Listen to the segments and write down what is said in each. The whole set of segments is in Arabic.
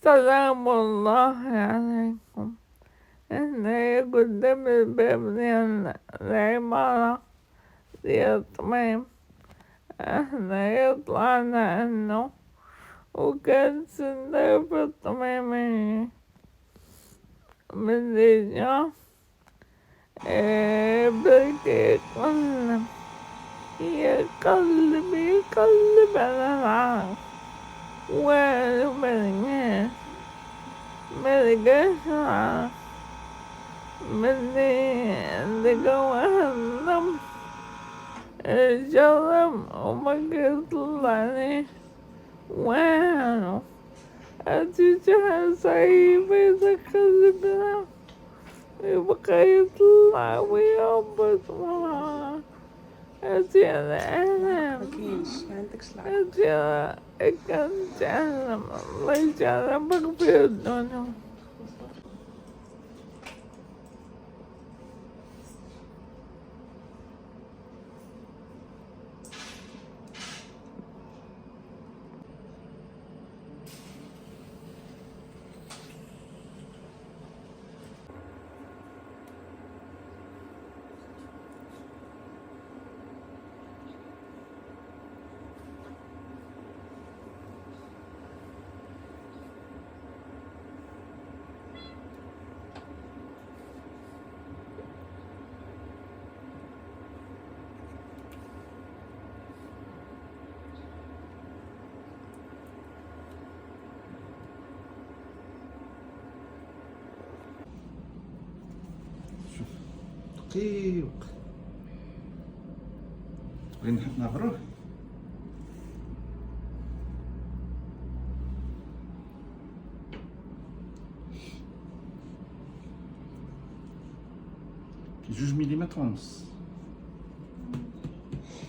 سلام الله عليكم. هنا قدام الباب ديال العمارة ديال الطميم. احنا يطلعنا عنه وكان سنة في الطميمية من جا بدأ يقلب على العرق والو ملقاش العرق. ملي لقى واحد النمر جرب وما يطلعني والو. أتجاه صعيبة يدخل بنا يبقى يطلع ويهبط معاه. أجي أنا مكينش ما عندكش العقل. أجي كنت أعلم الله يجعلك في الدنيا. دقيق تبغي نحط نهروه. كي 2 مليمتر ونص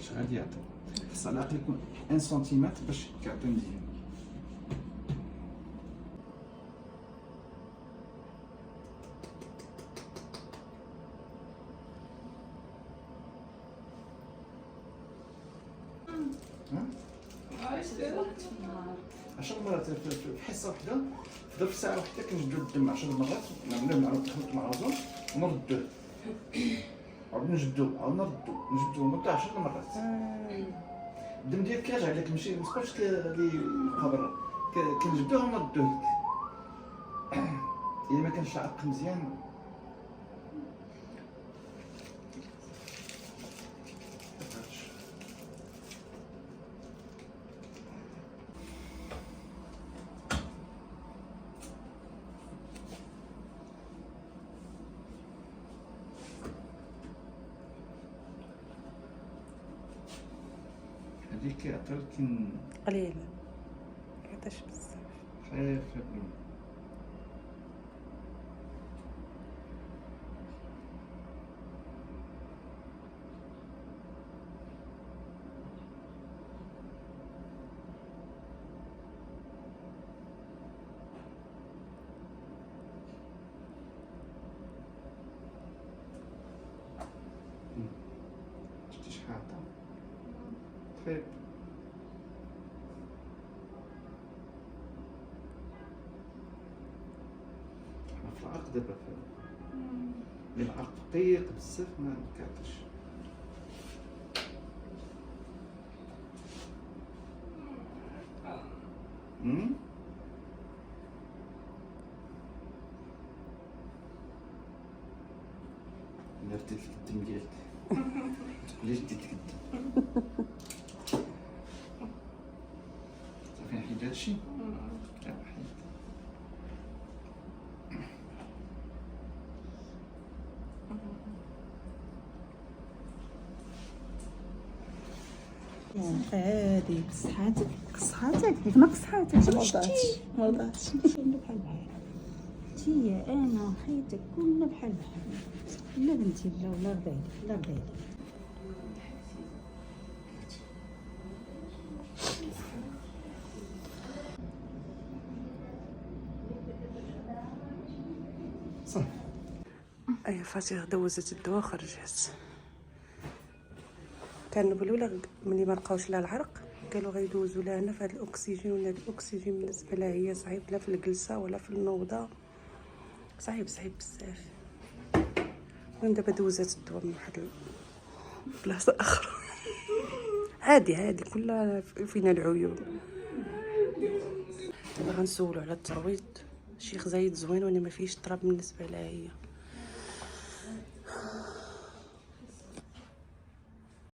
شحال يعطي؟ خص على الاقل يكون 1 سنتيمتر باش كيعطي مزيان. عشر مرات في حصه واحده في ساعه واحده كنجبدو الدم 10 مرات، نعملوه مع العروض ونردوه، عاود نجبدوه عاود نردوه 10 مرات. الدم ديالك كيرجع لك، ماشي متبقاش اللي يبقى برا، كنجبدوه ونردوه لك. الا ما كانش العرق مزيان هذيك كيعطي لكن قليلة كيعطيش بزاف. خفيف. شتي شحال طيب حنا في العرق دابا اللي العرق دقيق بزاف ما كيعطيش. الا رديت لك الدم ديالك متقوليش رديت لك الدم. صافي نحيد هادشي. يلاه حيد. عادي صحاتك نقص صحاتك ما وضعتش كلنا بحال بحال. انتيا انا وخيتك كلنا بحال بحال. لا بنتي لا ربالي صافي. اي فاتي دوزت الدواء خرجت. كان بالأولى ملي ما لقاوش لها العرق قالوا غيدوزوا لها هنا في هذا الاكسجين، ولا الاكسجين بالنسبه لها هي صعيب، لا في الجلسه ولا في النوضه، صعيب بزاف. المهم دابا دوزات الدواء من واحد بلاصه اخرى. عادي كلها فينا العيوب. دابا غنسولو على الترويض. الشيخ زايد زوين وانا ما فيش طراب بالنسبه لها هي.